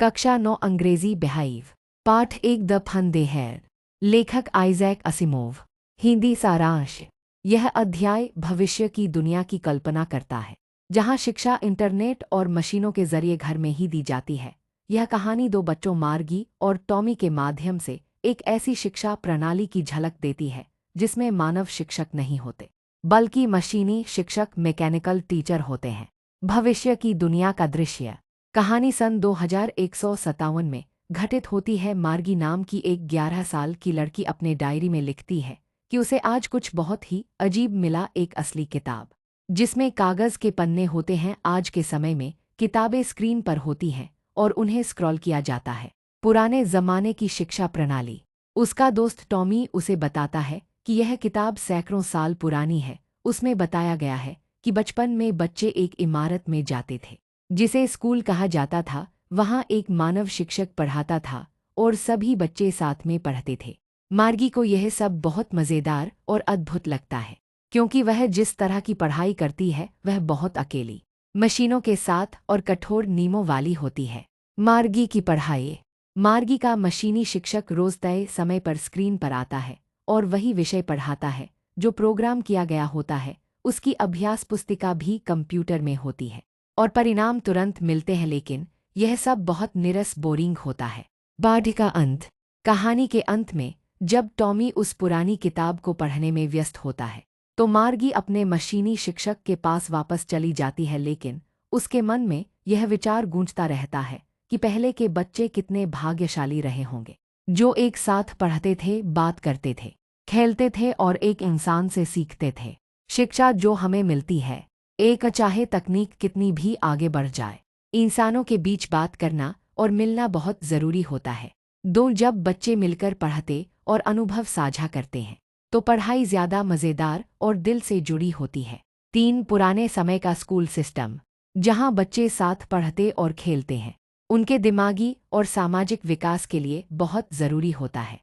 कक्षा 9 अंग्रेजी बिहाइव। पाठ 1 द फंदे है। लेखक आइजैक असिमोव। हिंदी सारांश। यह अध्याय भविष्य की दुनिया की कल्पना करता है, जहां शिक्षा इंटरनेट और मशीनों के जरिए घर में ही दी जाती है। यह कहानी दो बच्चों मार्गी और टॉमी के माध्यम से एक ऐसी शिक्षा प्रणाली की झलक देती है जिसमें मानव शिक्षक नहीं होते, बल्कि मशीनी शिक्षक मैकेनिकल टीचर होते हैं। भविष्य की दुनिया का दृश्य। कहानी सन 2157 में घटित होती है। मार्गी नाम की एक 11 साल की लड़की अपने डायरी में लिखती है कि उसे आज कुछ बहुत ही अजीब मिला, एक असली किताब जिसमें कागज के पन्ने होते हैं। आज के समय में किताबें स्क्रीन पर होती हैं और उन्हें स्क्रॉल किया जाता है। पुराने जमाने की शिक्षा प्रणाली। उसका दोस्त टॉमी उसे बताता है कि यह किताब सैकड़ों साल पुरानी है। उसमें बताया गया है कि बचपन में बच्चे एक इमारत में जाते थे जिसे स्कूल कहा जाता था। वहाँ एक मानव शिक्षक पढ़ाता था और सभी बच्चे साथ में पढ़ते थे। मार्गी को यह सब बहुत मज़ेदार और अद्भुत लगता है, क्योंकि वह जिस तरह की पढ़ाई करती है वह बहुत अकेली, मशीनों के साथ और कठोर नियमों वाली होती है। मार्गी की पढ़ाई। मार्गी का मशीनी शिक्षक रोज तय समय पर स्क्रीन पर आता है और वही विषय पढ़ाता है जो प्रोग्राम किया गया होता है। उसकी अभ्यास पुस्तिका भी कंप्यूटर में होती है और परिणाम तुरंत मिलते हैं, लेकिन यह सब बहुत नीरस बोरिंग होता है। बाढ़ का अंत। कहानी के अंत में जब टॉमी उस पुरानी किताब को पढ़ने में व्यस्त होता है तो मार्गी अपने मशीनी शिक्षक के पास वापस चली जाती है, लेकिन उसके मन में यह विचार गूंजता रहता है कि पहले के बच्चे कितने भाग्यशाली रहे होंगे, जो एक साथ पढ़ते थे, बात करते थे, खेलते थे और एक इंसान से सीखते थे। शिक्षा जो हमें मिलती है, एक चाहे तकनीक कितनी भी आगे बढ़ जाए, इंसानों के बीच बात करना और मिलना बहुत ज़रूरी होता है। जब बच्चे मिलकर पढ़ते और अनुभव साझा करते हैं तो पढ़ाई ज़्यादा मज़ेदार और दिल से जुड़ी होती है। 3 पुराने समय का स्कूल सिस्टम। जहां बच्चे साथ पढ़ते और खेलते हैं, उनके दिमागी और सामाजिक विकास के लिए बहुत ज़रूरी होता है।